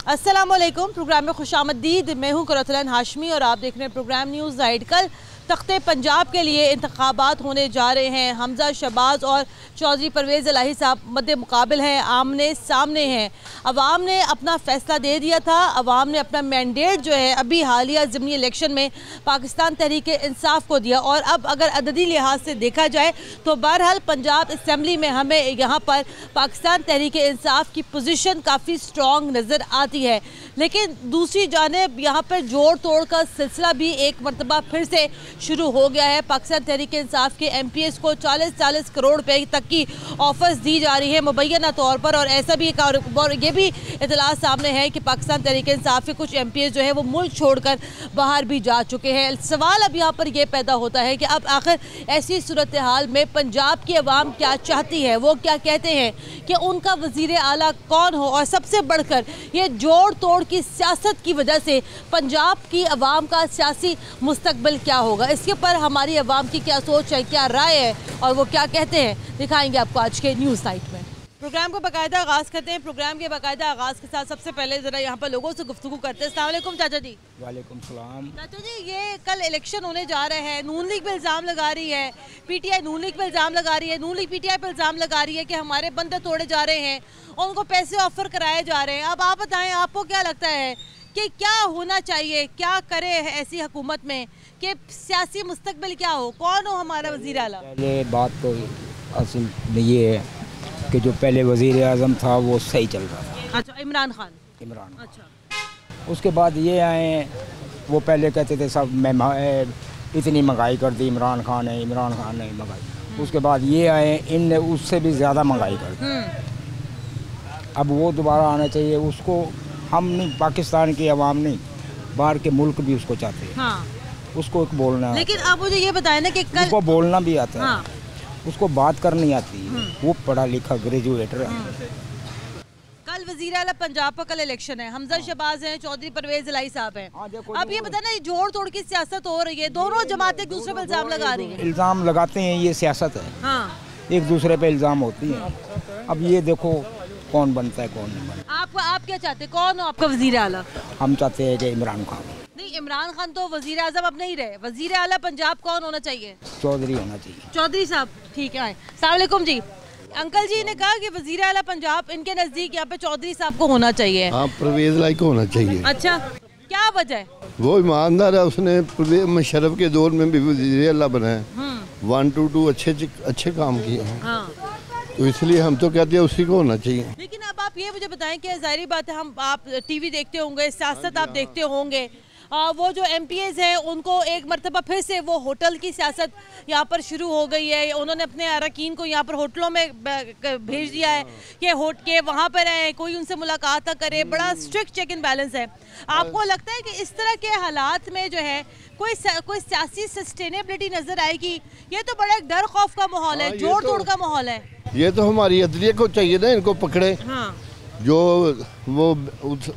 अस्सलामुअलैकुम। प्रोग्राम में खुशामदीद। मैं हूँ कुरतलन हाशमी और आप देख रहे हैं प्रोग्राम न्यूज़ नाइट। कल तख्ते पंजाब के लिए इंतखाबात होने जा रहे हैं। हमजा शहबाज और चौधरी परवेज़ इलाही साहब मद्दे मुकाबिल हैं, आमने सामने हैं। अवाम ने अपना फ़ैसला दे दिया था। अवाम ने अपना मैंडेट जो है अभी हालिया ज़िमनी इलेक्शन में पाकिस्तान तहरीक इंसाफ को दिया। और अब अगर अददी लिहाज से देखा जाए तो बहरहाल पंजाब असम्बली में हमें यहाँ पर पाकिस्तान तहरीक इंसाफ की पोजीशन काफ़ी स्ट्रॉन्ग नज़र आती है। लेकिन दूसरी जानिब यहाँ पर जोड़ तोड़ का सिलसिला भी एक मरतबा फिर से शुरू हो गया है। पाकिस्तान तहरीक इंसाफ के MPs को 40-40 करोड़ रुपए तक की ऑफर्स दी जा रही है मुबैना तौर पर। और ऐसा भी ये भी इतला सामने है कि पाकिस्तान तहरीक इंसाफ के कुछ MPs जो है वो मुल्क छोड़कर बाहर भी जा चुके हैं। सवाल अब यहाँ पर यह पैदा होता है कि अब आखिर ऐसी सूरत हाल में पंजाब की आवाम क्या चाहती है, वो क्या कहते हैं कि उनका वज़ीर आला कौन हो। और सबसे बढ़कर ये जोड़ तोड़ की सियासत की वजह से पंजाब की आवाम का सियासी मुस्तकबिल क्या होगा, इसके ऊपर हमारी आवाम की क्या सोच है, क्या राय है और वो क्या कहते हैं, दिखाएंगे आपको आज के न्यूज़ साइट में। प्रोग्राम को बाकायदा आगाज़ करते हैं। प्रोग्राम के बाकायदा आगाज़ के साथ सबसे पहले ज़रा यहाँ पर लोगों से गुफ्तगू करते हैं। अस्सलाम वालेकुम चाचा जी। वालेकुम सलाम। चाचा जी, ये कल इलेक्शन होने जा रहे हैं, नून लीग पे इल्ज़ाम लगा रही है, PTI नून लीग पे इल्ज़ाम लगा रही है, नून लीग PTI पे इल्ज़ाम लगा रही है कि हमारे बंदे तोड़े जा रहे हैं और उनको पैसे ऑफर कराए जा रहे हैं। अब आप बताएं, आपको क्या लगता है कि क्या होना चाहिए, क्या करे ऐसी हुकूमत में कि सियासी मुस्तकबिल क्या हो, कौन हो हमारा वज़ीर आला? पहले बात तो असल में ये है कि जो पहले वज़ीर आज़म था वो सही चल रहा था। अच्छा, इमरान खान। अच्छा। उसके बाद ये आए, वो पहले कहते थे सब इतनी महंगाई कर दी इमरान खान ने महंगाई। उसके बाद ये आए, इनने उससे भी ज़्यादा महंगाई कर दी। अब वो दोबारा आना चाहिए। उसको हम नहीं, पाकिस्तान की आवाम नहीं, बाहर के मुल्क भी उसको चाहते हैं। हाँ। उसको एक बोलना, लेकिन आप मुझे ये बताएं ना कि कल उसको बोलना भी आता है। उसको बात करनी आती है। वो पढ़ा लिखा ग्रेजुएटर है। कल वज़ीर आला पंजाब का कल इलेक्शन है, हमजा शहबाज हैं, चौधरी परवेज़ इलाही साहब हैं। अब ये बताना, ये जोड़ तोड़ की सियासत हो रही है, दोनों जमातें एक दूसरे पर इल्जाम लगा रही हैं। इल्जाम लगाते हैं, ये सियासत है। हाँ। एक दूसरे पे इल्जाम होती है। अब ये देखो कौन बनता है कौन नहीं बनता। आप क्या चाहते हैं, कौन हो आपका वज़ीर आला? हम चाहते हैं कि इमरान खान। नहीं, इमरान खान तो वज़ीर आज़म अब नहीं रहे। वज़ीर आला पंजाब कौन होना चाहिए? चौधरी होना चाहिए। चौधरी साहब, ठीक है। अस्सलाम वालेकुम जी। अंकल जी ने कहा कि वज़ीर आला पंजाब इनके नज़दीक यहाँ पे चौधरी साहब को होना चाहिए। हाँ, परवेज़ इलाही को होना चाहिए। अच्छा, क्या वजह है? वो ईमानदार है, उसने परवेज़ मुशर्रफ के दौर में भी वज़ीर आला बना है। 1 to 2 अच्छे काम किए हैं। हाँ। तो इसलिए हम तो कहते हैं उसी को होना चाहिए। लेकिन अब आप ये मुझे बताएं कि जाहिर बात है, आप TV देखते होंगे, सियासत आप देखते होंगे, वो जो MPs हैं उनको एक मरतबा फिर से वो होटल की सियासत यहाँ पर शुरू हो गई है। उन्होंने अपने अरकान को यहाँ पर होटलों में भेज दिया है कि वहाँ पर आए, कोई उनसे मुलाकात ना करे। बड़ा स्ट्रिक्ट चेक एंड बैलेंस है। आपको लगता है कि इस तरह के हालात में जो है कोई सियासी सस्टेनेबिलिटी नजर आएगी? ये तो बड़ा एक डर खौफ का माहौल है, जोड़ तोड़ का माहौल है। ये तो हमारी अदलिया को चाहिए ना, इनको पकड़े। हाँ। जो वो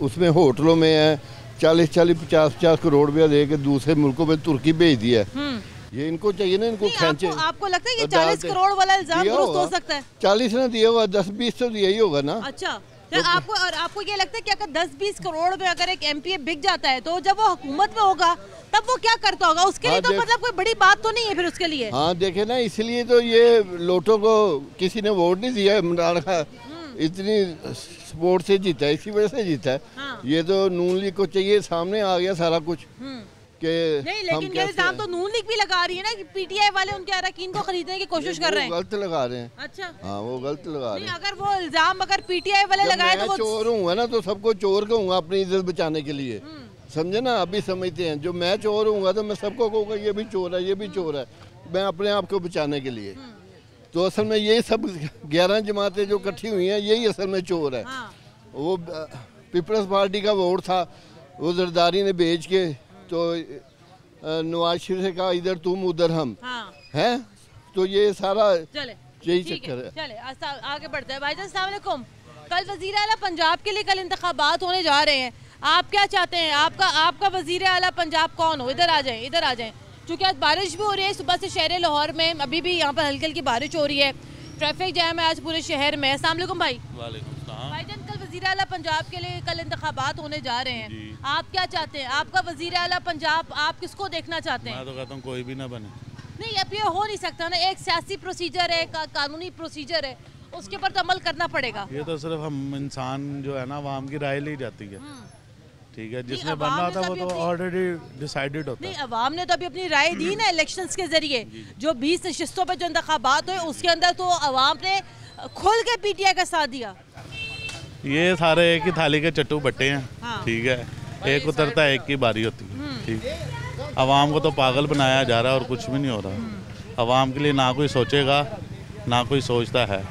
उसमें होटलों में है 40-40, 50-50 करोड़ रुपया दे के दूसरे मुल्कों में तुर्की भेज दिया है। ये इनको चाहिए ना, इनको खींचे। आपको लगता है ये 40 करोड़ वाला इल्जाम दुरुस्त हो सकता है? 40 ना दिया होगा, 10-20 तो दिया ही होगा ना। अच्छा, तो आपको ये लगता है कि अगर 10-20 करोड़ में अगर एक MPA बिक जाता है तो जब वो हुकूमत में होगा तब वो क्या करता होगा? उसके लिए तो मतलब कोई बड़ी बात तो नहीं है फिर उसके लिए। हाँ, देखे ना, इसलिए तो ये लोटों को किसी ने वोट नहीं दिया। इमरान खान इतनी सपोर्ट से जीता है, इसी वजह से जीता है। हाँ। ये तो नून लीग को चाहिए, सामने आ गया सारा कुछ के नहीं, लेकिन ये इल्जाम तो नून लीग भी लगा रही है ना कि PTI वाले उनके अरकान को खरीदने की कोशिश कर रहे हैं। गलत लगा रहे हैं। अच्छा। हाँ, वो गलत लगा रहे हैं। अगर वो इल्जाम अगर PTI वाले लगाए तो वो चोर हूँ ना, तो सबको चोर कहूँगा अपनी इज्जत बचाने के लिए। समझे ना, अभी समझते हैं। जो मैं चोर हूँ तो मैं सबको कहूँगा ये भी चोर है, ये भी चोर है, मैं अपने आप को बचाने के लिए। तो असल में यही सब 11 जमातें जो इकट्ठी हुई हैं, यही असल में चोर है। हाँ। वो पीपल्स पार्टी का वोट था, वो जरदारी ने बेच के तो नवाज शरीफ से कहा इधर तुम उधर हम। हाँ। हैं, तो ये सारा यही चक्कर है। चले आगे बढ़ते हैं। भाईजान अस्सलाम वालेकुम। कल वज़ीर आला पंजाब के लिए कल इंतखाबात होने जा रहे हैं, आप क्या चाहते हैं? आपका वज़ीर आला पंजाब कौन हो? इधर आ जाएं। चूँकि आज बारिश भी हो रही है, सुबह से शहर लाहौर में अभी भी यहाँ पर हल्की हल्की बारिश हो रही है, ट्रैफिक जैम है आज पूरे शहर में। अस्सलाम वालेकुम भाई। वालेकुम सलाम। भाईजान, कल वज़ीर आला पंजाब के लिए कल इंतखाबात होने जा रहे हैं, आप क्या चाहते हैं? आपका वज़ीर आला पंजाब आप किसको देखना चाहते हैं? मैं तो कहता हूँ कोई भी ना बने। नहीं, अब ये हो नहीं सकता ना, एक सियासी प्रोसीजर है, कानूनी प्रोसीजर है, उसके ऊपर तो अमल करना पड़ेगा। ये तो सिर्फ हम इंसान जो है ना आवाम की राय ली जाती है, ठीक है, जिसने बनना होता है वो तो ऑलरेडी डिसाइडेड होता है। नहीं, अवाम ने तो अभी अपनी राय दी ना इलेक्शंस के जरिए, जो 20 नशिस्तों पर जो इंतखाबात हुए उसके अंदर तो अवाम ने खुल के पीटीआई का साथ दिया। ये सारे एक ही थाली के चट्टू बट्टे हैं, ठीक है, एक उतरता है एक की बारी होती है, ठीक। अवाम को तो पागल बनाया जा रहा है और कुछ भी नहीं हो रहा। अवाम के लिए ना कोई सोचेगा ना कोई सोचता है।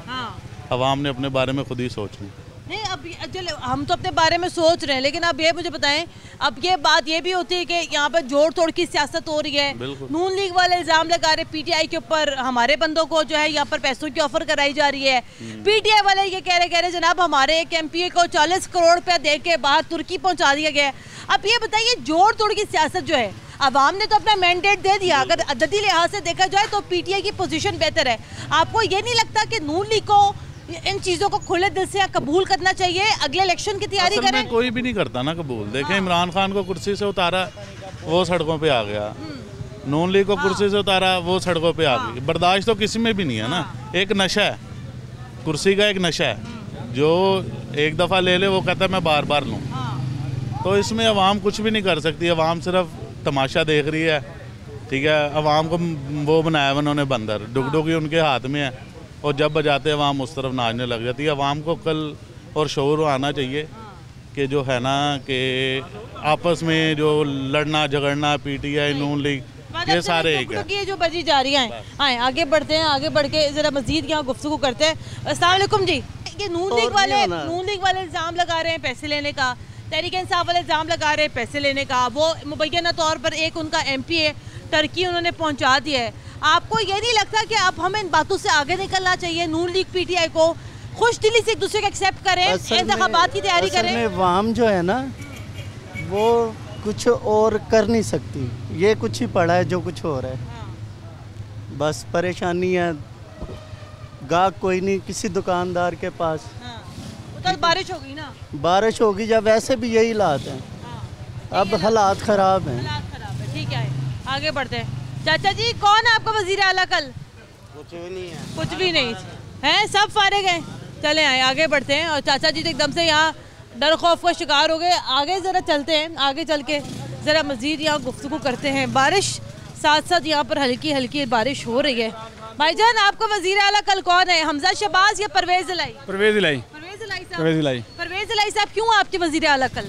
अवाम ने अपने बारे में खुद ही सोचना। नहीं, अब चलो हम तो अपने बारे में सोच रहे हैं, लेकिन अब ये मुझे बताएं, अब ये बात ये भी होती है कि यहाँ पर जोड़ तोड़ की सियासत हो रही है। नून लीग वाले इल्जाम लगा रहे पीटीआई के ऊपर, हमारे बंदों को जो है यहाँ पर पैसों की ऑफर कराई जा रही है। पीटीआई वाले ये कह रहे जनाब हमारे एक एमपीए को 40 करोड़ रुपया दे के बाहर तुर्की पहुँचा दिया गया। अब ये बताइए, जोड़ तोड़ की सियासत जो है, अवाम ने तो अपना मैंडेट दे दिया, अगर अददी लिहाज से देखा जाए तो पीटीआई की पोजीशन बेहतर है। आपको ये नहीं लगता कि नून लीग को इन चीजों को खुले दिल से कबूल करना चाहिए, अगले इलेक्शन की तैयारी करें? कोई भी नहीं करता ना कबूल। देखें, इमरान खान को कुर्सी से उतारा, वो सड़कों पे आ गया। नून लीग को कुर्सी से उतारा, वो सड़कों पे आ गई। बर्दाश्त तो किसी में भी नहीं है ना, एक नशा है, कुर्सी का एक नशा है, जो एक दफ़ा ले ले वो कहता है मैं बार बार लूँ। तो इसमें अवाम कुछ भी नहीं कर सकती, अवाम सिर्फ तमाशा देख रही है, ठीक है। अवाम को वो बनाया उन्होंने बंदर, डुगडुगी उनके हाथ में है, और जब बजाते अवाम उस तरफ नाचने लग जाती है। अवाम को कल और शऊर आना चाहिए कि जो है ना कि आपस में जो लड़ना झगड़ना, पीटीआई नून लीग, ये सारे एक है। ये जो बजी जा रही हैं, आए आगे बढ़ते हैं, आगे बढ़ के जरा मजीद यहाँ गुफ्तगू करते हैं। अस्सलाम वालेकुम जी। ये नून लीग वाले इल्ज़ाम लगा रहे हैं पैसे लेने का, तहरीक इंसाफ वाले इल्ज़ाम लगा रहे हैं पैसे लेने का। वो मुबैना तौर पर एक उनका एमपीए टर्की उन्होंने पहुंचा दिया है। आपको ये नहीं लगता कि अब हमें इन बातों से आगे निकलना चाहिए? नून लीग पीटीआई को खुश दिली से एक दूसरे को एक्सेप्ट करें, इंतखाबात की तैयारी करें। अवाम जो है ना वो कुछ और कर नहीं सकती, ये कुछ ही पड़ा है जो कुछ हो रहा है। बस परेशानी है, गाहक कोई नहीं किसी दुकानदार के पास। तो बारिश होगी ना, बारिश होगी जब, वैसे भी यही हालात हैं। अब हालात ख़राब हैं। ठीक है, आगे बढ़ते हैं। चाचा जी, कौन है आपका वजीर आला कल? कुछ भी नहीं है। कुछ भी नहीं है, सब फारिग हैं। चले आए, आगे बढ़ते हैं। और चाचा जी तो एकदम से यहाँ डर खौफ का शिकार हो गए। आगे ज़रा चलते हैं, आगे चल के ज़रा मज़ीद यहाँ गुफ्तगू करते हैं। बारिश साथ साथ यहाँ पर हल्की हल्की बारिश हो रही है। भाईजान, आपका वजीर आला कल कौन है, हमजा शहबाज या परवेज़ इलाही? परवेज़ इलाही साहब। क्यों आपके वजीर आला कल?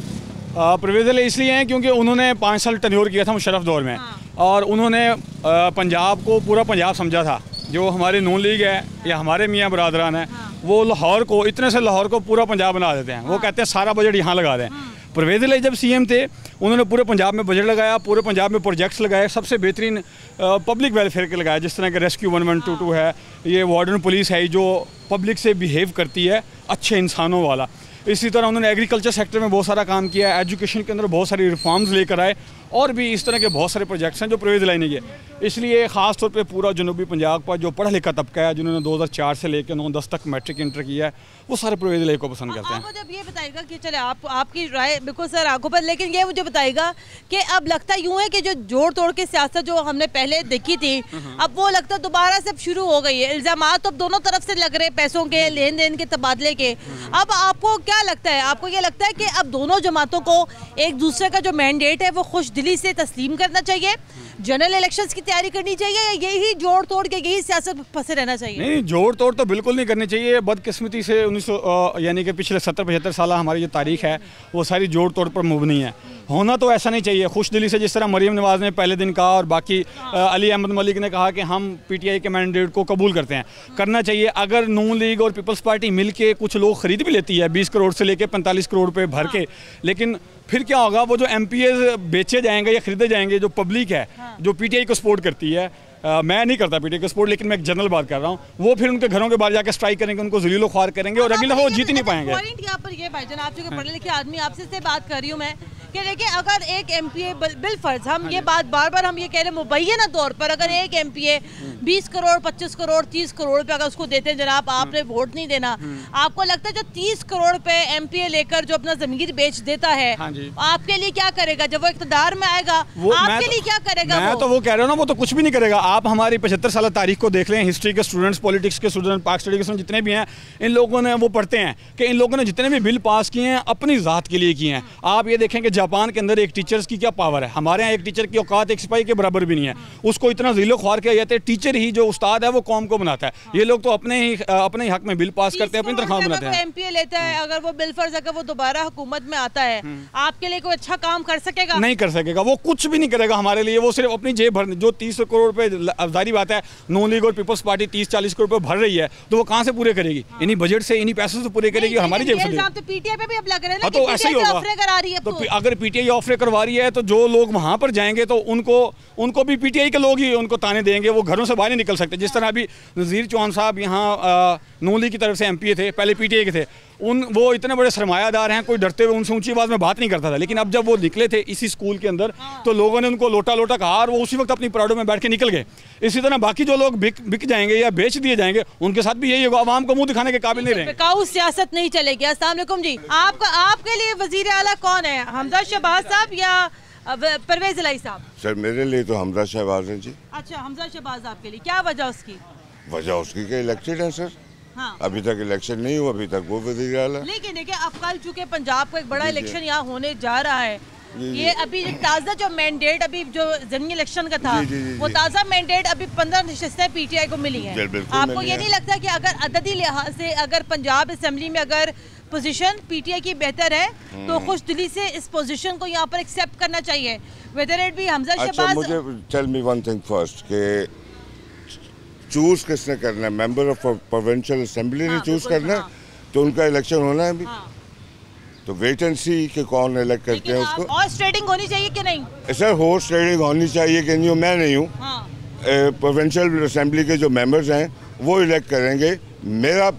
परवेज़ इलाही इसलिए हैं क्योंकि उन्होंने 5 साल टन्योर किया था मुशर्रफ दौर में, और उन्होंने पंजाब को पूरा पंजाब समझा था। जो हमारी नून लीग है या हमारे मियाँ बरादरान है, वो लाहौर को, इतने से लाहौर को पूरा पंजाब बना देते हैं। वो कहते हैं सारा बजट यहाँ लगा दें। परवेज़ इलाही जब सीएम थे, उन्होंने पूरे पंजाब में बजट लगाया, पूरे पंजाब में प्रोजेक्ट्स लगाए, सबसे बेहतरीन पब्लिक वेलफेयर के लगाए, जिस तरह के रेस्क्यू 1122 है, ये वार्डन पुलिस है जो पब्लिक से बिहेव करती है, अच्छे इंसानों वाला। इसी तरह उन्होंने एग्रीकल्चर सेक्टर में बहुत सारा काम किया, एजुकेशन के अंदर बहुत सारी रिफॉर्म्स लेकर आए, और भी इस तरह के बहुत सारे प्रोजेक्ट्स हैं जो परवेज़ इलाही ने किए। इसलिए ख़ास तौर पे पूरा जनूबी पंजाब का जो पढ़ा लिखा तबका है, जिन्होंने 2004 से लेकर 2010 तक मैट्रिक इंटर किया है, वो सारे परवेज़ इलाही को पसंद करते हैं। जब ये बताएगा कि चले आपकी राय बिल्कुल सर आंखों पर, लेकिन ये मुझे बताएगा कि अब लगता यूँ है कि जो जोड़ तोड़ की सियासत जो हमने पहले देखी थी, अब वो लगता दोबारा से शुरू हो गई है। इल्ज़ामात अब दोनों तरफ से लग रहे, पैसों के लेन देन के तबादले के। अब आपको क्या लगता है, आपको ये लगता है कि अब दोनों जमातों को एक दूसरे का जो मैंडेट है वो खुश दिली से तस्लीम करना चाहिए, जनरल इलेक्शंस की तैयारी करनी चाहिए, या यही जोड़ तोड़ के यही सियासत में फंसे रहना चाहिए? नहीं, जोड़ तोड़ तो बिल्कुल नहीं करनी चाहिए। बदकिस्मती से 1900 यानी कि पिछले 70-75 साल हमारी जो तारीख है वो सारी जोड़ तोड़ पर मुबनी है। होना तो ऐसा नहीं चाहिए। खुश दिली से जिस तरह मरीम नवाज़ ने पहले दिन कहा, और बाकी अली अहमद मलिक ने कहा कि हम पीटीआई के मैंडेट को कबूल करते हैं, करना चाहिए। अगर नून लीग और पीपल्स पार्टी मिल के कुछ लोग खरीद भी लेती है 20 करोड़ से लेकर 45 करोड़ रुपये भर के, लेकिन फिर क्या होगा, वो जो एमपीए बेचे जाएंगे या खरीदे जाएंगे, जो पब्लिक है जो पीटीआई को सपोर्ट करती है, मैं नहीं करता पीटीआई को सपोर्ट, लेकिन मैं एक जनरल बात कर रहा हूँ, वो फिर उनके घरों के बाहर जाकर स्ट्राइक करेंगे, उनको ज़लीलो ख्वार करेंगे, और अगली दफ़ा वो जीत ही नहीं पाएंगे। पॉइंट यहाँ पर ये भाईजान, आप जो पढ़े लिखे आदमी, आपसे बात कर रही हूँ मैं कि देखिए अगर एक एमपीए बिलफर्ज हम ये बात बार बार हम ये कह रहे हैं मुबैना तौर पर अगर एक एमपीए 20 करोड़ 25 करोड़ 30 करोड़ रुपए अगर उसको देते हैं जनाब आपने वोट नहीं देना, आपको लगता है जो 30 करोड़ रुपए एमपीए लेकर जो अपना जमीर बेच देता है आपके लिए क्या करेगा जब वो इक़्तिदार में आएगा? आपके लिए क्या करेगा? मैं तो वो कह रहा हूँ ना, वो तो कुछ भी नहीं करेगा। आप हमारी 75 साल तारीख को देख लें, हिस्ट्री के स्टूडेंट्स, पॉलिटिक्स के स्टूडेंट, पाक स्टडी के स्टूडेंट जितने भी हैं, इन लोगों ने वो पढ़ते हैं कि इन लोगों ने जितने भी बिल पास किए हैं अपनी ज़ात के लिए किए हैं। आप ये देखें कि जापान के अंदर एक टीचर्स की क्या पावर है, हमारे यहाँ एक टीचर की औकात एक सिपाही के बराबर भी नहीं है। उसको इतना ज़िलो ख्वार किया जाता है, टीचर ही जो उस्ताद है वो कौम को बनाता है। ये लोग तो अपने ही हक में बिल पास करते हैं, अपनी तनख्वाह बनाते हैं। एमपीए लेता है, अगर वो बिलफर्ज अगर वो दोबारा हुकूमत में आता है आपके लिए कोई अच्छा काम कर सकेगा? नहीं कर सकेगा, वो कुछ भी नहीं करेगा हमारे लिए। वो सिर्फ अपनी जेब भरने, जो 30 करोड़ रुपए जारी बात है, नून लीग और पीपल्स पार्टी 30-40 करोड़ रुपए भर रही है, तो वो कहाँ से पूरे करेगी? इन्हीं बजट से, इन्हीं पैसों से पूरे करेगी, हमारी जेब से। तो पीटीआई पे भी अब लग रहा है ना, तो ऐसा ही होगा। तो अगर पीटीआई ऑफर करवा रही है तो जो लोग वहां पर जाएंगे तो उनको भी पीटीआई के लोग ही उनको ताने देंगे, वो घरों से बाहर नहीं निकल सकते। जिस तरह अभी नज़ीर चौहान साहब यहाँ नून लीग की तरफ से एमपीए थे, पहले पीटीआई के थे, वो इतने बड़े सरमायादार हैं, कोई डरते हुए उनसे ऊंची आवाज़ में बात नहीं करता था। लेकिन अब जब वो निकले थे इसी स्कूल के अंदर तो लोगों ने उनको लोटा लोटा कहा और वो उसी वक्त अपनी प्राउडो में बैठ के निकल गए। इसी तरह बाकी जो लोग बिक जाएंगे या बेच दिए जाएंगे उनके साथ भी यही होगा, आवाम को मुंह दिखाने के काबिल नहीं रहेंगे। बिकाऊ सियासत नहीं चलेगी। अस्सलाम वालेकुम जी, आपके लिए वजीर आला कौन है, हमजा शहबाज साहब या परवेज इलाही साहब? सर मेरे लिए तो हमजा शहबाज हैं जी। अच्छा, हमजा शहबाज आपके लिए क्या वजह उसकी? वजह उसकी कि इलेक्टेड है सर। हाँ। अभी तक इलेक्शन नहीं हुआ, अभी तक वो वज़ीर आला। लेकिन देखिए अब कल चूंकि पंजाब का एक बड़ा इलेक्शन यहाँ होने जा रहा है, ये अभी ताज़ा जो मैंडेट अभी जो ज़मीनी इलेक्शन का था वो ताज़ा मैंडेट अभी 15 नशिस्तें पीटीआई को मिली हैं। आपको ये नहीं लगता कि अगर अददी लिहाज से अगर पंजाब असेंबली में अगर पोजीशन पीटीआई की बेहतर है तो खुश दिली से इस पोजीशन को यहाँ पर एक्सेप्ट करना चाहिए, whether it be Hamza Shahbaz? मुझे tell me one thing first कि चूज किसने करना है? मेंबर ऑफ प्रोविंशियल असेंबली ने चूज करना है, तो उनका इलेक्शन होना है अभी। तो वेट एंड सी कि कौन इलेक्ट करते हैं उसको। हॉर्स ट्रेडिंग होनी चाहिए कि नहीं? सर हॉर्स ट्रेडिंग होनी चाहिए कि नहीं, मैं नहीं हूँ। प्रोविंशियल असेंबली के जो मेंबर्स हैं वो इलेक्ट करेंगे। मेरा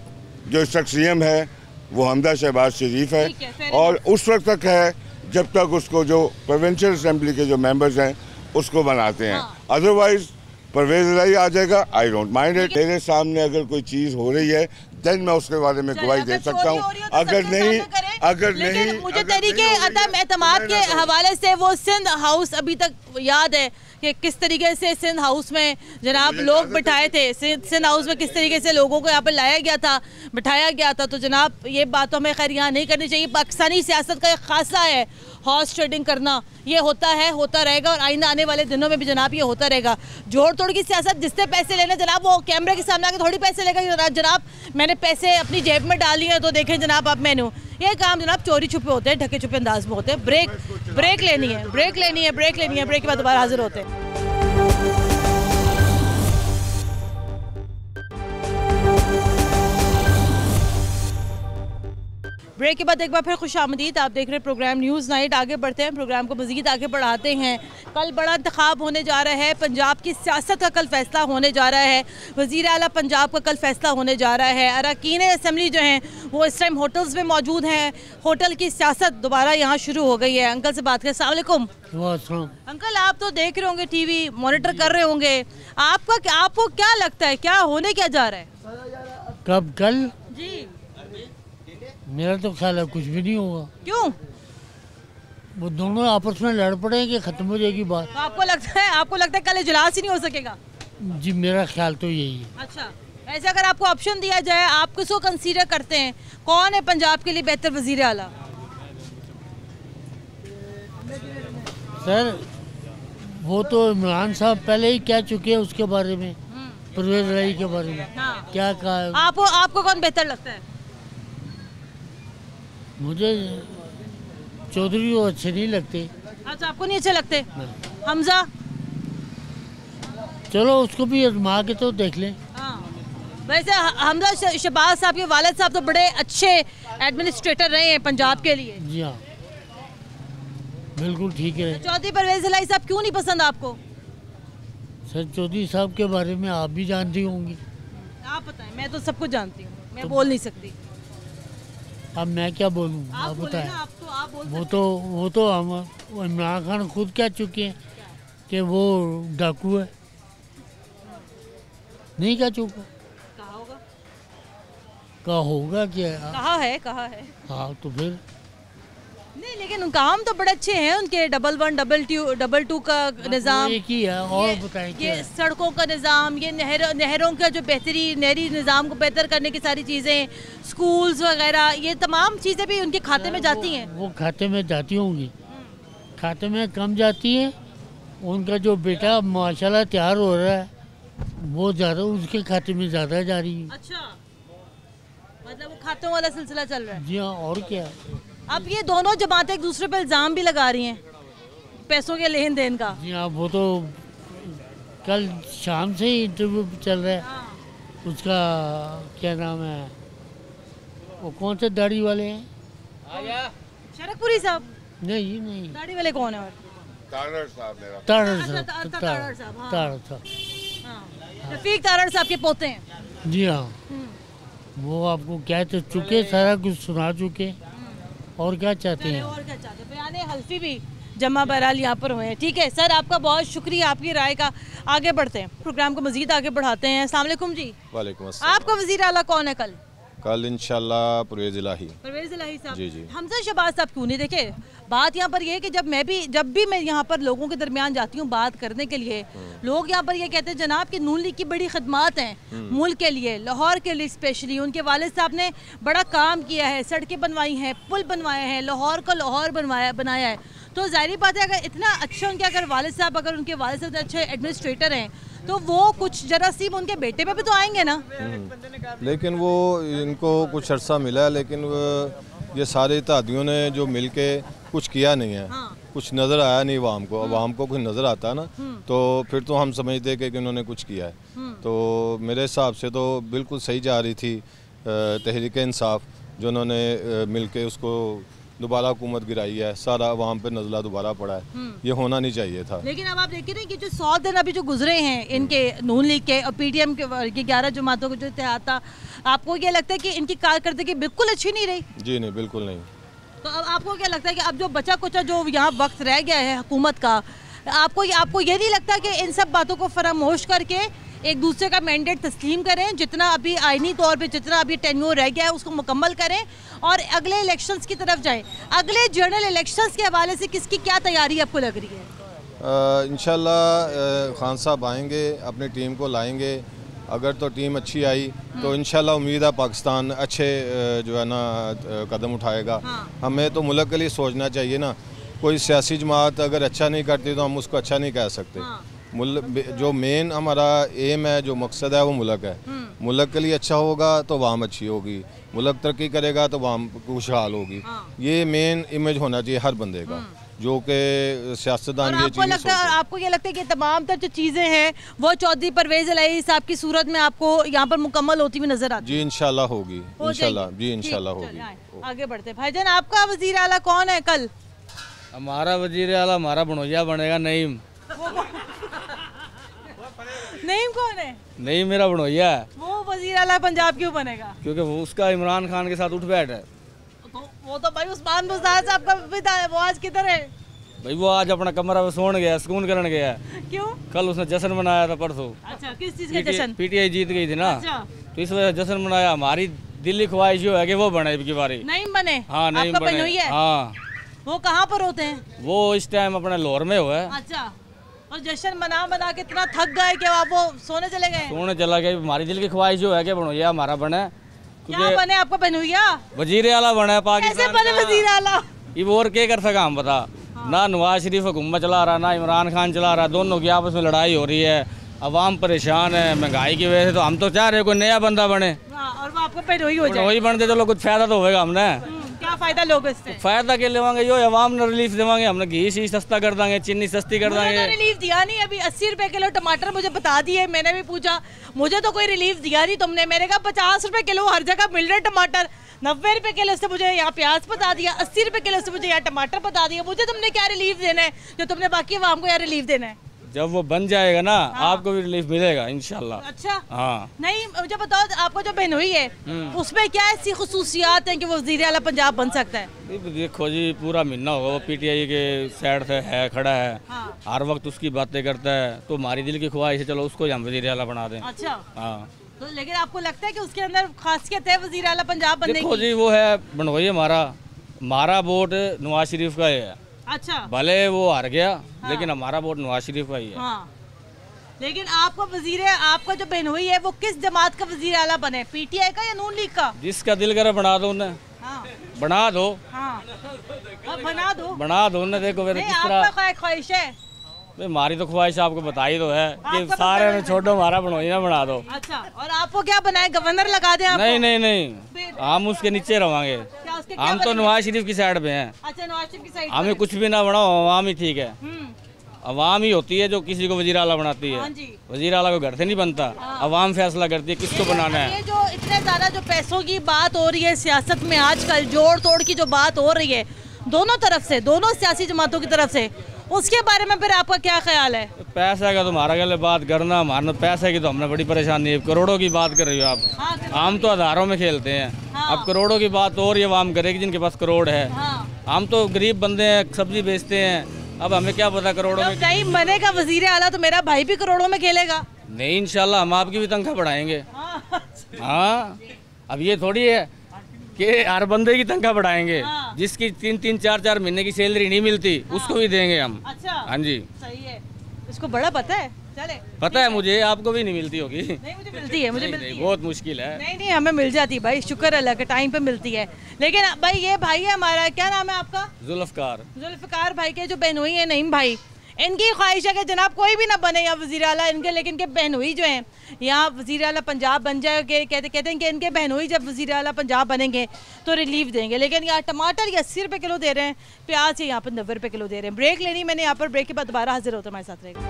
जो शख्सियत है वो हमजा शहबाज शरीफ है और उस वक्त तक है जब तक उसको जो प्रोविंशियल असेंबली के जो मेंबर्स हैं उसको बनाते हैं। अदरवाइज परवेज इलाही आ जाएगा, आई डोंट माइंड इट। मेरे सामने अगर कोई चीज़ हो रही है देन मैं उसके बारे में गवाही दे सकता हूँ, अगर नहीं मुझे तरीके अदम एतमाद के हवाले से वो सिंध हाउस अभी तक याद है कि किस तरीके से सिंध हाउस में जनाब लोग बिठाए थे, सिंध हाउस में किस तरीके से लोगों को यहाँ पर लाया गया था, बिठाया गया था। तो जनाब ये बातों में खैर यहाँ नहीं करनी चाहिए। पाकिस्तानी सियासत का एक खासा है हॉर्स ट्रेडिंग करना, ये होता है, होता रहेगा और आइंदा आने वाले दिनों में भी जनाब ये होता रहेगा। जोड़ तोड़ की सियासत, जिससे पैसे लेने जनाब वो कैमरे के सामने आके थोड़ी पैसे लेगा जनाब, मैंने पैसे अपनी जेब में डाली है तो देखें जनाब अब मैंने ये काम जनाब चोरी छुपे होते हैं, ढके छुपे अंदाज में होते हैं। ब्रेक लेनी है, ब्रेक के बाद दोबारा हाजिर होते हैं। ब्रेक के बाद एक बार फिर खुशामदीद, आप देख रहे हैं प्रोग्राम न्यूज़ नाइट। आगे बढ़ते हैं, प्रोग्राम को मज़ीद आगे बढ़ाते हैं। कल बड़ा इंतखाब होने जा रहा है, पंजाब की सियासत का कल फैसला होने जा रहा है, वज़ीर आला पंजाब का कल फैसला होने जा रहा है। अरकान असम्बली जो हैं वो इस टाइम होटल्स में मौजूद हैं, होटल की सियासत दोबारा यहाँ शुरू हो गई है। अंकल से बात करें। अस्सलाम वालेकुम। अंकल आप तो देख रहे होंगे, टीवी मॉनिटर कर रहे होंगे, आपको क्या लगता है क्या होने क्या जा रहा है? कब? कल जी मेरा तो ख्याल है कुछ भी नहीं होगा। क्यों? वो दोनों आपस में लड़ पड़ेंगे, खत्म हो जाएगी बात। तो आपको लगता है कल इजलास ही नहीं हो सकेगा? जी मेरा ख्याल तो यही है। अच्छा, ऐसे अगर आपको ऑप्शन दिया जाए, आप किसको कंसीडर करते हैं, कौन है पंजाब के लिए बेहतर वजीर आला? सर वो तो इमरान साहब पहले ही कह चुके हैं उसके बारे में, परवेज इलाही के बारे में। हाँ। क्या कहा? आपको कौन बेहतर लगता है? मुझे चौधरी वो अच्छे नहीं लगते। अच्छा, आपको नहीं अच्छे लगते? हमजा? चलो उसको भी आजमा के तो देख लें। हाँ। वैसे हमजा शहबाज साहब के वालिद साहब तो बड़े अच्छे एडमिनिस्ट्रेटर रहे हैं पंजाब के लिए। जी हाँ, बिल्कुल ठीक है। चौधरी परवेज इलाही साहब क्यों नहीं पसंद आपको? सर चौधरी साहब के बारे में आप भी जानती होंगी। आप बताएं, मैं तो सब कुछ जानती हूँ, मैं बोल नहीं सकती। अब मैं क्या बोलूँ, आप बताएं। वो तो हम इमरान खान खुद कह चुके हैं कि वो डाकू है, नहीं कह चुका? कहा होगा क्या? कहा है। हाँ तो फिर नहीं, लेकिन काम तो बड़े अच्छे हैं उनके। 11 222 का निज़ाम एक ही है। और बताएं ये सड़कों का निज़ाम, ये नहरों का जो नहरी निज़ाम को बेहतर करने की सारी चीज़ें, स्कूल्स वगैरह, ये तमाम चीज़ें भी उनके खाते में जाती हैं। वो खाते में जाती होंगी, खाते में कम जाती है। उनका जो बेटा माशाल्लाह तैयार हो रहा है वो ज़्यादा उसके खाते में ज़्यादा जा रही है। अच्छा, मतलब वो खातों वाला सिलसिला चल रहा है। जी हाँ, और क्या। अब ये दोनों जमातें एक दूसरे पर इल्ज़ाम भी लगा रही हैं पैसों के लेन देन का। जी हाँ, वो तो कल शाम से ही इंटरव्यू चल रहा है। उसका क्या नाम है, वो कौन से दाढ़ी वाले हैं? शरकपुरी साहब? नहीं, दाढ़ी वाले कौन है? और तारड़ साहब मेरा। तारड़ साहब रफीक तारड़ साहब के पोते हैं। जी हाँ, वो आपको कह तो चुके, सारा कुछ सुना चुके, और क्या चाहते हैं? और क्या चाहते हैं? बयाने हल्फी भी जमा बहरहाल यहाँ पर हुए हैं। ठीक है सर, आपका बहुत शुक्रिया आपकी राय का। आगे बढ़ते हैं, प्रोग्राम को मजीद आगे बढ़ाते हैं। अस्सलाम वालेकुम जी। वालेकुम अस्सलाम। आपका वज़ीर आला कौन है कल? कल इंशाल्लाह परवेज़ इलाही। परवेज़ इलाही साहब। जी। हमजा शहबाज साहब क्यों नहीं? देखे, बात यहाँ पर ये है कि जब भी मैं यहाँ पर लोगों के दरमियान जाती हूँ बात करने के लिए, लोग यहाँ पर ये कहते हैं जनाब कि नून लीग की बड़ी खदमात हैं मुल्क के लिए, लाहौर के लिए स्पेशली। उनके वालिद साहब ने बड़ा काम किया है, सड़कें बनवाई हैं, पुल बनवाए हैं, लाहौर को लाहौर बनाया है। तो जाहिर बात है, अगर इतना अच्छा उनके अगर वालिद साहब अच्छे एडमिनिस्ट्रेटर हैं तो वो कुछ जरासीम उनके बेटे पे भी तो आएंगे ना। लेकिन वो इनको कुछ अरसा मिला, लेकिन ये सारे इत्तेहादियों ने जो मिल के कुछ किया नहीं है। कुछ नज़र आया नहीं अवाम को। अवाम को कुछ नज़र आता है ना, तो फिर तो हम समझते कि उन्होंने कुछ किया है। तो मेरे हिसाब से तो बिल्कुल सही जा रही थी तहरीक इंसाफ, जो उन्होंने मिल के उसको दोबारा हुकूमत गिराई है, सारा अवाम पे नज़ला दोबारा पड़ा है। ये होना नहीं चाहिए था। लेकिन अब आप देखिए ना कि जो 100 दिन अभी जो गुजरे हैं इनके नून लीग के और पीटीएम के 11 जमातों को जो इत्तेहाद था, आपको क्या लगता है कि इनकी कारकर्दगी बिल्कुल अच्छी नहीं रही? जी नहीं, बिल्कुल नहीं। तो अब आपको क्या लगता है कि अब जो बचा कुचा जो यहाँ वक्त रह गया है हुकूमत का, आपको ये नहीं लगता कि इन सब बातों को फरामोश करके एक दूसरे का मैंडेट तस्लीम करें, जितना अभी आईनी तौर पे जितना अभी टेन्योर रह गया है उसको मुकम्मल करें और अगले इलेक्शंस की तरफ जाएं? अगले जनरल इलेक्शंस के हवाले से किसकी क्या तैयारी आपको लग रही है? इंशाल्लाह खान साहब आएंगे, अपनी टीम को लाएंगे। अगर तो टीम अच्छी आई तो इंशाल्लाह उम्मीद है पाकिस्तान अच्छे जो है ना कदम उठाएगा। हमें तो मुल्क के लिए सोचना चाहिए ना। कोई सियासी जमात अगर अच्छा नहीं करती तो हम उसको अच्छा नहीं कह सकते। जो मेन हमारा एम है, जो मकसद है, वो मुल्क है। मुल्क के लिए अच्छा होगा तो वाम अच्छी होगी, मुल्क तरक्की करेगा तो वाम खुशहाल होगी। ये मेन इमेज होना चाहिए हर बंदे का, जो कि सियासतदान ये चीज़ सोचते हैं। आपको ये लगता है कि तमाम तर जो चीज़ें हैं वो चौधरी परवेज़ इलाही साहब की सूरत में आपको यहाँ पर मुकम्मल होती हुई नजर आती है? जी इंशाल्लाह होगी, इंशाल्लाह। जी इंशाल्लाह होगी। आगे बढ़ते हैं। भाईजान, आपका वज़ीर आला कौन है कल? हमारा वज़ीर आला हमारा बनोजिया बनेगा, नईम। नईम कौन है? नईम मेरा बनोजिया है। वो वज़ीर आला पंजाब क्यों बनेगा? क्योंकि वो उसका इमरान खान के साथ उठ बैठ है। वो तो भाई उस्मान बुज़दार साहब का विदा है, वो आज किधर है? भाई वो आज अपना कमरा में सोने गया, सुकून करने गया। क्यों? कल उसने जश्न मनाया था परसों। अच्छा, किस चीज़ का जश्न? पीटीआई जीत गई थी ना। अच्छा। तो इस वजह से जश्न मनाया। हमारी दिल्ली ख्वाहिश ये है कि वो बने की बारी। नईम बने? हाँ, नईम बने। हाँ। वो कहाँ पर होते हैं? वो इस टाइम अपने लाहौर में हुआ है। अच्छा, और जश्न मना के इतना थक गए कि आप वो सोने चले गए? सोने चला गए। हमारी दिल की ख्वाहिश जो है कि बनोजिया हमारा बने। क्या बने आपका बनोजिया? वजीर आला बना है पाकिस्तान। कैसे बने वजीर आला? ये और क्या कर सका हम बता। ना नवाज शरीफ हुकूमत चला रहा, ना इमरान खान चला रहा। दोनों की आपस में लड़ाई हो रही है, अवाम परेशान है महंगाई की वजह से। तो हम तो चाह रहे कोई नया बंदा बने और वो आपको बनोही हो जाए। वही बनते चलो कुछ फायदा तो होगा हमने। क्या फायदा लोग इससे? फायदा के लेवांगे यो अवाम ने रिलीफ देवांगे। हमने घी शी सस्ता कर देंगे, चीनी सस्ती कर देंगे। रिलीफ दिया नहीं अभी। 80 रुपए किलो टमाटर मुझे बता दिए, मैंने भी पूछा, मुझे तो कोई रिलीफ दिया नहीं तुमने। मैंने कहा 50 रुपए किलो हर जगह मिल रहे टमाटर, 90 रुपए किलो से मुझे यहाँ प्याज बता दिया, 80 रुपए किलो से मुझे यहाँ टमाटर बता दिया। मुझे तुमने क्या रिलीफ देना है जो तुमने बाकी अवाम को यहाँ रिलीफ देना है? जब वो बन जाएगा ना आपको भी रिलीफ मिलेगा इंशाल्लाह। अच्छा हाँ नहीं, मुझे बताओ आपको जो बहनोई है उसमें क्या ऐसी खुसूसियात हैं कि वो वज़ीर आला पंजाब बन सकता है? देखो जी पूरा महीना होगा वो पीटीआई के साइड से है खड़ा है, हर वक्त उसकी बातें करता है, तो हमारी दिल की ख्वाहिश है चलो उसको हम वज़ीर आला बना दें। अच्छा हाँ तो लेकिन आपको लगता है कि उसके अंदर खासियत है वज़ीर आला पंजाब बनने की? देखो जी वो है बनोई हमारा वोट नवाज शरीफ का है। अच्छा भले वो हार गया लेकिन हमारा वोट नवाज शरीफ का ही है। हाँ। लेकिन आपको आपका जो बहनोई है वो किस जमात का वज़ीर आला बने, पीटीआई का या नून लीग का? जिसका दिल करे बना दो उन्हें। हाँ। बना दो। हाँ। अब बना दो उन्हें। देखो फिर किस तरह ख्वाहिश है? हमारी तो ख्वाहिश आपको बताई तो है कि सारे में छोड़ो हमारा बनोई ना बना दो। अच्छा और आपको क्या बनाए, गवर्नर लगा दें आपको? नहीं हम उसके नीचे रहेंगे, हम तो नवाज शरीफ की साइड पे हैं। अच्छा नवाज शरीफ की साइड, हमें कुछ भी ना बनाओ, अवाम ही ठीक है। अवाम ही होती है जो किसी को वज़ीर आला बनाती है। वज़ीर आला को घर से नहीं बनता, अवाम फैसला करती है किसको बनाना है। ये जो इतने ज़्यादा जो पैसों की बात हो रही है सियासत में आजकल, जोड़ तोड़ की जो बात हो रही है दोनों तरफ से, दोनों सियासी जमातों की तरफ से, उसके बारे में फिर आपका क्या ख्याल है? पैसा का तुम्हारा गले बात करना, हमारा पैसा की तो हमने बड़ी परेशानी है। करोड़ों की बात कर रही हो आप। हाँ, हम तो हजारों में खेलते हैं। हाँ। अब करोड़ों की बात और ये आवाम करेगी जिनके पास करोड़ है। हाँ। हम तो गरीब बंदे हैं, सब्जी बेचते हैं, अब हमें क्या पता करोड़ों में। नहीं बनेगा वज़ीर आला तो मेरा भाई भी करोड़ों में खेलेगा। नहीं इंशाल्लाह हम आपकी भी तनख्वाह बढ़ाएंगे। हाँ अब ये थोड़ी है कि हर बंदे की तनख्वाह बढ़ाएंगे। हाँ। जिसकी 3-3, 4-4 महीने की सैलरी नहीं मिलती। हाँ। उसको भी देंगे हम। अच्छा हाँ जी सही है। इसको बड़ा पता है, चले पता है मुझे, आपको भी नहीं मिलती होगी। नहीं मुझे मिलती है, मुझे मिलती है। बहुत मुश्किल है। नहीं हमें मिल जाती भाई, शुक्र अल्लाह के टाइम पे मिलती है। लेकिन भाई ये भाई है हमारा, क्या नाम है आपका? जुल्फ़कार भाई के जो बहनोई है नईम भाई, इनकी ख्वाहिश है कि जनाब कोई भी ना बने यहाँ वज़ीर आला इनके, लेकिन के बहनोई जो हैं यहाँ वज़ीर आला पंजाब बन जाएंगे। कहते हैं कि इनके बहनोई जब वज़ीर आला पंजाब बनेंगे तो रिलीफ देंगे। लेकिन यहाँ टमाटर ये 80 रुपये किलो दे रहे हैं, प्याज यहाँ पर 90 रुपये किलो दे रहे हैं। ब्रेक लेनी मैंने यहाँ पर, ब्रेक के बाद दोबारा हाजिर होता हमारे साथ रहेगा।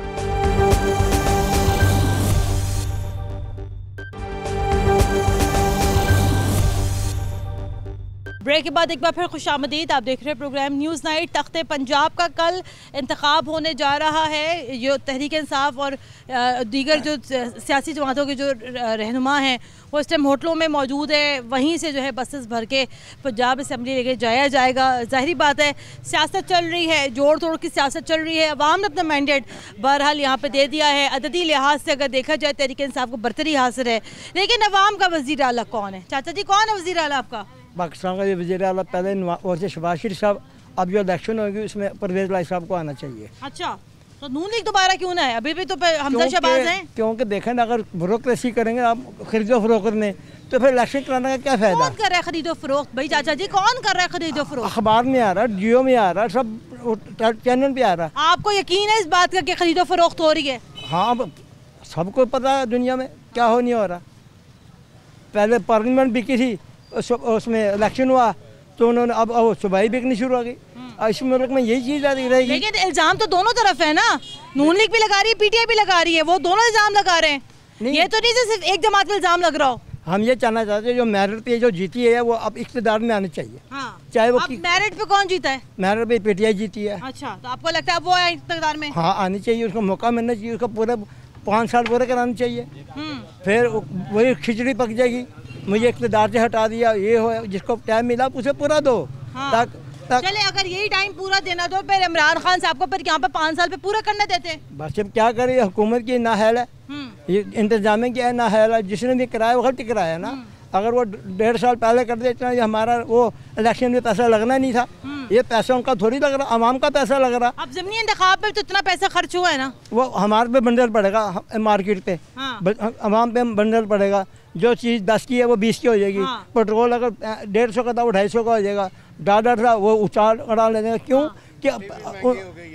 ब्रेक के बाद एक बार फिर खुशामदीद। आप देख रहे हैं प्रोग्राम न्यूज़ नाइट। तख्ते पंजाब का कल इंतखाब होने जा रहा है। जो तहरीक इंसाफ और दीगर जो सियासी जमातों के जो रहनुमा हैं वो इस टाइम होटलों में मौजूद है। वहीं से जो है बसेस भर के पंजाब असम्बली लेके जाया जाएगा। ज़ाहिरी बात है सियासत चल रही है, जोड़ तोड़ की सियासत चल रही है। अवाम ने अपना मैंडेट बहरहाल यहाँ पे दे दिया है। अददी लिहाज से अगर देखा जाए तहरीक इंसाफ को बरतरी हासिल है, लेकिन अवाम का वज़ीर आला कौन है? चाचा जी कौन है वज़ीर आला आपका? पाकिस्तान का वज़ीर आला पहले और शहबाज शरीफ साहब, अब जो इलेक्शन होगी उसमें परवेज़ इलाही साहब को आना चाहिए। अच्छा तो नून लीग दोबारा क्यों ना है? अभी भी तो हमजा शहबाज हैं। क्योंकि देखें ना, अगर ब्यूरोक्रेसी करेंगे आप खरीदो फरोख्त में तो फिर इलेक्शन कराने का क्या फायदा? कौन कर रहा है खरीदो फरोख्त? भाई चाचा जी कौन कर रहा है खरीदो फरोख्त? अखबार में आ रहा है, जियो में आ रहा है, सब चैनल पे आ रहा है। आपको यकीन है इस बात का कि खरीदो फरोख्त हो रही है? हाँ सबको पता है दुनिया में क्या हो नहीं हो रहा। पहले पार्लियामेंट बिकी थी, उसमें इलेक्शन हुआ तो उन्होंने अब सुबाई बिकनी शुरू हो गई। इस मुल्क में यही चीज़ रहेगी। लेकिन इल्ज़ाम तो दोनों तरफ है ना, नून लीग भी लगा रही है, पीटीआई भी लगा रही है, वो दोनों इल्ज़ाम लगा रहे हैं। ये तो नहीं सिर्फ एक जमात का इल्ज़ाम लग रहा हो। हम ये कहना चाहते हैं जो मेरिट पे जो जीती है वो अब इख्तिदार में आनी चाहिए। हाँ। चाहे वो मेरिट पे कौन जीता है? मेरिट पे पीटीआई जीती है। अच्छा तो आपको लगता है वो है इख्तिदार में? हाँ आनी चाहिए, उसको मौका मिलना चाहिए, उसको पूरे 5 साल पूरे कराने चाहिए। फिर वही खिचड़ी पक जाएगी, मुझे इख्तिदार से हटा दिया, ये हो, जिसको टाइम मिला उसे पूरा दो। हाँ। चले अगर यही टाइम पूरा देना तो फिर इमरान खान साहब को फिर यहाँ पे 5 साल पे पूरा करने देते। बस अब क्या करे, हुकूमत की नाहल है, ये इंतजाम की नाहल है। जिसने भी कराया वो गलती कराया ना। अगर वो 1.5 साल पहले कर देते हैं, हमारा वो इलेक्शन में पैसा लगना नहीं था। ये पैसा उनका थोड़ी लग रहा, आवाम का पैसा लग रहा। अब ज़मीनी इंतखाब पे तो इतना पैसा खर्च हुआ है ना, वो हमारे पे बंडल पड़ेगा मार्केट पे। आवाम पे बंडल पड़ेगा। जो चीज़ 10 की है वो 20 की हो जाएगी। पेट्रोल अगर 150 का था वो 250 का हो जाएगा। डॉलर था वो उछाल उड़ा ले जाएगा। क्यों कि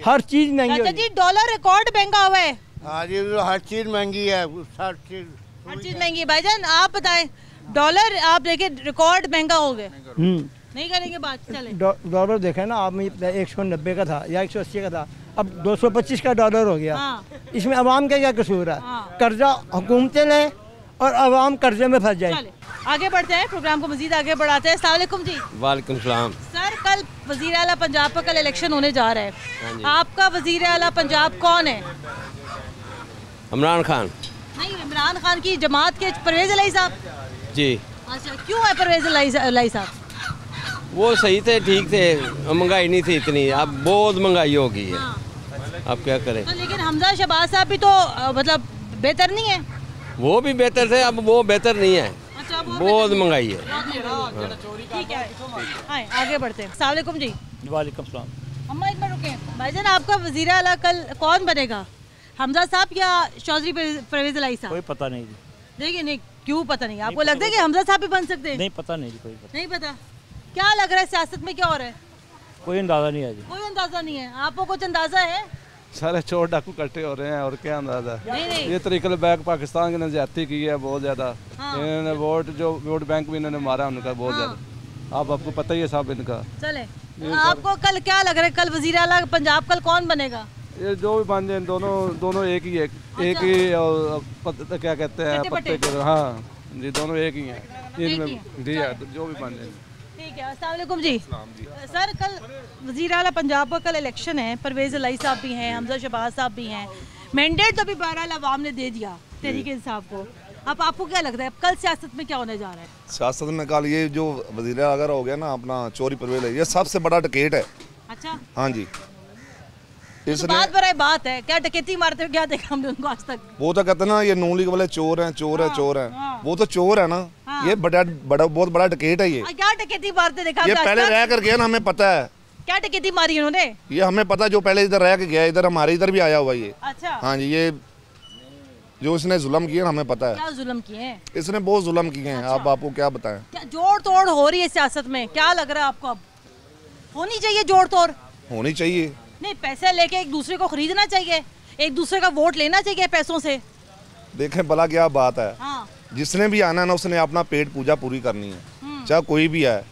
हर चीज़ महंगी है जी। डॉलर रिकॉर्ड महंगा हुआ है। हाँ जी हर चीज़ महंगी है, हर चीज़ महंगी है। भाईजान आप बताएं, डॉलर आप देखें रिकॉर्ड महंगा हो गया। नहीं करेंगे बात, चले डॉलर देखें ना आप, 190 का था या 180 का था, अब 225 का डॉलर हो गया। इसमें अवाम का क्या कसूर है? कर्जा हुकूमतें लें और अवाम कर्जे में फंस जाए। आगे बढ़ते हैं, प्रोग्राम को मजीद आगे बढ़ाते हैं। अस्सलाम वालेकुम जी। वालेकुम सलाम। सर कल वज़ीर आला पंजाब का कल इलेक्शन होने जा रहा है, आपका वज़ीर आला पंजाब कौन है? इमरान खान। नहीं, इमरान खान की जमात के परवेज़ इलाही साहब। जी। अच्छा, क्यों है परवेज़ इलाही साहब? वो सही थे, ठीक थे, महंगाई नहीं थी इतनी, अब बहुत महंगाई हो गई है। अब क्या करें। तो लेकिन हमजा शहबाज साहब भी तो मतलब बेहतर नहीं है। वो भी बेहतर थे, अब वो बेहतर नहीं है। अच्छा, बहुत महंगाई है। ठीक है, आगे बढ़ते हैं। अस्सलाम वालेकुम जी। वालेकुम सलाम। अम्मा एक बार रुके। भाईजान, आपका वज़ीर आला कल कौन बनेगा, हमजा साहब या चौधरी परवेज़ इलाही साहब? कोई पता नहीं जी। देखिए, नहीं क्यों पता नहीं? आपको लगता है कि हमजा साहब भी बन सकते हैं? नहीं पता नहीं जी, कोई पता नहीं पता। क्या लग रहा है सियासत में क्या हो रहा है? कोई अंदाजा नहीं है जी। कोई अंदाजा नहीं है। आपको कुछ अंदाजा है? सारे चोर डाकू इकट्ठे हो रहे हैं और क्या अंदाजा। नहीं। ये तरीक़ल बैक पाकिस्तान की ज्यादती की है बहुत ज़्यादा। इन्होंने वोट बैंक भी इन्होंने मारा उनका बहुत ज़्यादा। आपको पता ही है साहब इनका। चले, आपको कल क्या लग रहा है, कल वज़ीर आला पंजाब कल कौन बनेगा? ये जो भी बन जाए, दोनों एक ही है। एक ही और क्या कहते हैं पत्ते के। हाँ जी, दोनों एक ही हैं इनमें जी, जो भी बन जाए। ठीक है। अस्सलाम वालेकुम जी। सर, कल वज़ीर आला पंजाब का कल इलेक्शन है, परवेज़ इलाही साहब भी हैं, हमजा शहबाज साहब भी हैं। मैंडेट तो भी बहरहाल अवाम ने दे दिया तहरीक इंसाफ को। अब आपको क्या लगता है कल सियासत में क्या होने जा रहा है? सियासत में कल ये जो वज़ीर अगर हो गया ना अपना चोरी परवेज़, ये सबसे बड़ा डकैत है। अच्छा। हाँ जी, इसने बात है, क्या डकैती मारते हुए क्या देखा हमने उनको आज तक? वो तो कहते ना ये नून लीग वाले चोर हैं, चोर है, चोर है। वो तो चोर है ना। ये बहुत बड़ा डकैत है। ये क्या डकैती मारते देखा? ये पहले रह कर गया ना, हमें पता है क्या डकैती मारी उन्होंने। ये हमें पता, जो पहले इधर रह के गया, इधर हमारे इधर भी आया हुआ ये। अच्छा। हाँ जी, ये जो इसने जुल्म किए हमें पता है। क्या जुल्म किए हैं? इसने बहुत जुल्म किए हैं। अब आपको क्या बताएं। क्या जोड़ तोड़ हो रही है सियासत में? क्या लग रहा है आपको? अब होनी चाहिए जोड़ तोड़? होनी चाहिए। नहीं, पैसे लेके एक दूसरे को खरीदना चाहिए, एक दूसरे का वोट लेना चाहिए पैसों से। देखें भला क्या बात है। हाँ। जिसने भी आना ना, उसने अपना पेट पूजा पूरी करनी है, चाहे कोई भी आए।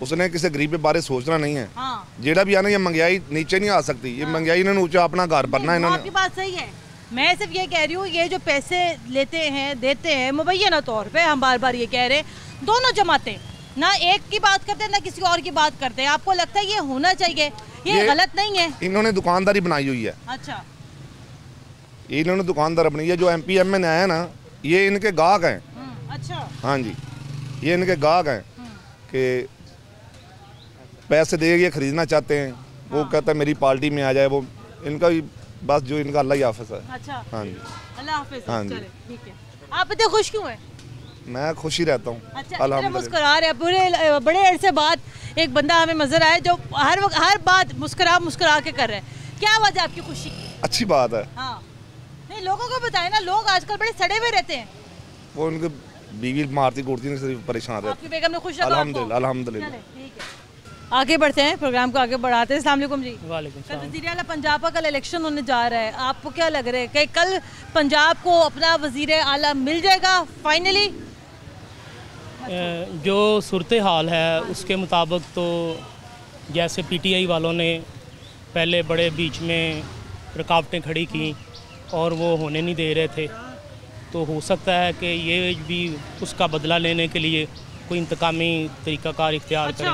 उसने किसी गरीब के बारे सोचना नहीं है। हाँ। जेड़ा भी आना, ये महंगाई नीचे नहीं आ सकती। ये महंगाई इन्होंने ऊंचा अपना घर भरना है इन्होंने। आपकी बात सही है। मैं सिर्फ ये कह रही हूँ, ये जो पैसे लेते हैं देते हैं मुबैना तौर पे, हम बार बार ये कह रहे हैं, दोनों जमातें ना एक की बात करते हैं ना किसी और की बात करते हैं। आपको लगता है ये होना चाहिए? ये गलत नहीं है। इन्होंने दुकानदारी बनाई हुई है। अच्छा। इन्होंने दुकानदार बनाई है। जो MP MN आया ना, ये इनके गाहक हैं। अच्छा। हाँ जी, ये इनके गाहक हैं कि पैसे दे ये खरीदना चाहते हैं। वो कहता है मेरी पार्टी में आ जाए। वो इनका भी बस जो इनका अल्लाह ही हाफिज़ है। अच्छा। हाँ जी, अल्लाह हाफिज़। हाँ जी। ठीक है। आप इतने खुश क्यों हैं? मैं खुश ही रहता हूँ। अच्छा, इतने मुस्कुरा रहे हैं। बड़े अरसे बाद एक बंदा हमें नजर आया जो हर वक्त हर बात मुस्कुरा के कर रहे हैं। क्या वजह आपकी खुशी की? अच्छी बात है। हाँ। नहीं, लोगों को बताएं ना, लोग आजकल बड़े सड़े हुए रहते हैं। वो उनकी बीवी मारती कूटती नहीं, सिर्फ परेशान रहती। आपकी बेगम ने खुश रखा? अल्हम्दुलिल्लाह, अल्हम्दुलिल्लाह। ठीक है, आगे बढ़ते हैं, प्रोग्राम को आगे बढ़ाते हैं। अस्सलाम वालेकुम जी। वालेकुम सलाम। वज़ीर आला पंजाब का कल इलेक्शन होने जा रहा है, आपको क्या लग रहा है कि कल पंजाब को अपना वज़ीर आला मिल जाएगा फाइनली? जो सूरत हाल है उसके मुताबिक तो जैसे PTI वालों ने पहले बड़े बीच में रुकावटें खड़ी की और वो होने नहीं दे रहे थे, तो हो सकता है कि ये भी उसका बदला लेने के लिए कोई इंतकामी तरीक़ाकार इख्तियार करें।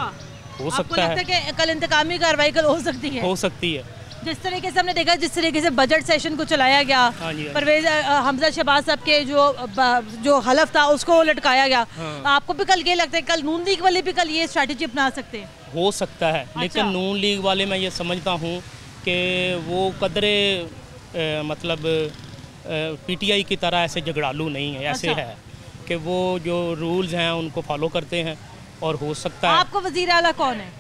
हो सकता है कि कल इंतकामी कार्रवाई कल हो सकती है? हो सकती है। जिस तरीके से हमने देखा, जिस तरीके से बजट सेशन को चलाया गया, परवेज़ हमजा शहबाज साहब के जो हलफ था उसको लटकाया गया। आपको भी कल ये लगता है कल नून लीग वाले भी कल ये स्ट्रैटेजी अपना सकते हैं? हो सकता है। अच्छा। लेकिन नून लीग वाले मैं ये समझता हूँ कि वो कदरे मतलब PTI की तरह ऐसे झगड़ालू नहीं है। ऐसे है कि वो जो रूल्स हैं उनको फॉलो करते हैं और हो सकता है। आपको वज़ीर आला कौन है?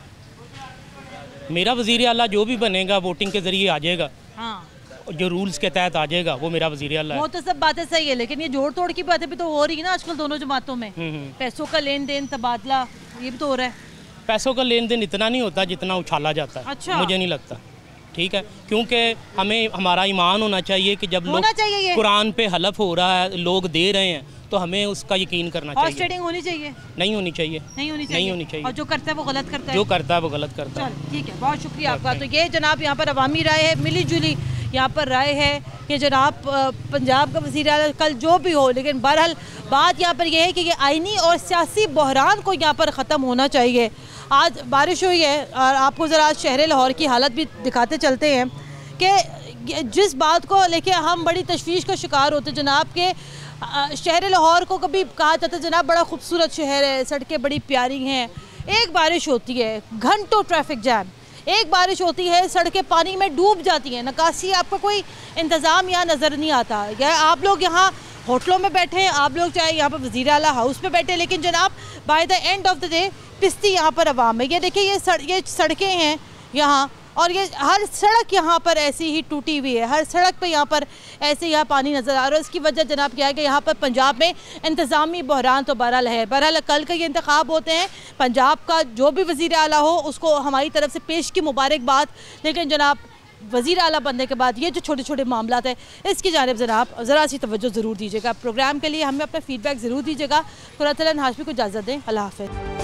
मेरा वज़ीर आला जो भी बनेगा वोटिंग के ज़रिए आ जाएगा। हाँ। जो रूल्स के तहत आ जाएगा वो मेरा वज़ीर आला है। वो तो सब बातें सही है, लेकिन ये जोड़ तोड़ की बातें भी तो हो रही है ना आजकल दोनों जमातों में। पैसों का लेन देन, तबादला, ये भी तो हो रहा है। पैसों का लेन देन इतना नहीं होता जितना उछाला जाता है। अच्छा। मुझे नहीं लगता। ठीक है, क्योंकि हमें हमारा ईमान होना चाहिए कि जब लोग कुरान पे हलफ हो रहा है, लोग दे रहे हैं, तो हमें उसका यकीन करना चाहिए। हॉर्स ट्रेडिंग होनी चाहिए? नहीं होनी चाहिए। नहीं होनी चाहिए। और जो करता है वो गलत करता है। जो करता है वो गलत करता है। ठीक है, बहुत शुक्रिया आपका। तो ये जनाब यहाँ पर अवामी राय है, मिली जुली यहाँ पर राय है कि जनाब पंजाब का वज़ीर आला कल जो भी हो, लेकिन बहरहाल बात यहाँ पर यह है कि ये आइनी और सियासी बहरान को यहाँ पर ख़त्म होना चाहिए। आज बारिश हुई है और आपको ज़रा शहर लाहौर की हालत भी दिखाते चलते हैं कि जिस बात को लेके हम बड़ी तशवीश का शिकार होते जनाब के शहर लाहौर को कभी कहा जाता है जनाब बड़ा खूबसूरत शहर है, सड़कें बड़ी प्यारी हैं, एक बारिश होती है घंटों ट्रैफिक जैम, एक बारिश होती है सड़कें पानी में डूब जाती हैं, निकासी आपका कोई इंतज़ाम यहाँ नज़र नहीं आता। या आप लोग यहाँ होटलों में बैठे हैं, आप लोग चाहे यहाँ पर वज़ीर आला हाउस पे बैठे, लेकिन जनाब by the end of the day पिस्ती यहाँ पर अवाम है। ये देखिए ये सड़कें हैं यहाँ, और ये हर सड़क यहाँ पर ऐसी ही टूटी हुई है, हर सड़क पे यहाँ पर ऐसे यहाँ पानी नज़र आ रहा है। इसकी वजह जनाब क्या है कि यहाँ पर पंजाब में इंतज़ामी बहरान तो बहरहाल है। बहरहाल कल का ये इंतखाब होते हैं, पंजाब का जो भी वज़ीर आला हो उसको हमारी तरफ से पेश की मुबारकबाद, लेकिन जनाब वज़ीर आला बनने के बाद ये जो छोटे छोटे मामलात है इसकी जानिब जनाब ज़रा सी तवज्जो ज़रूर दीजिएगा। प्रोग्राम के लिए हमें अपना फ़ीडबैक ज़रूर दीजिएगा। कुरातलन हाशमी को इजाज़त दें, अल्लाह हाफ़िज़।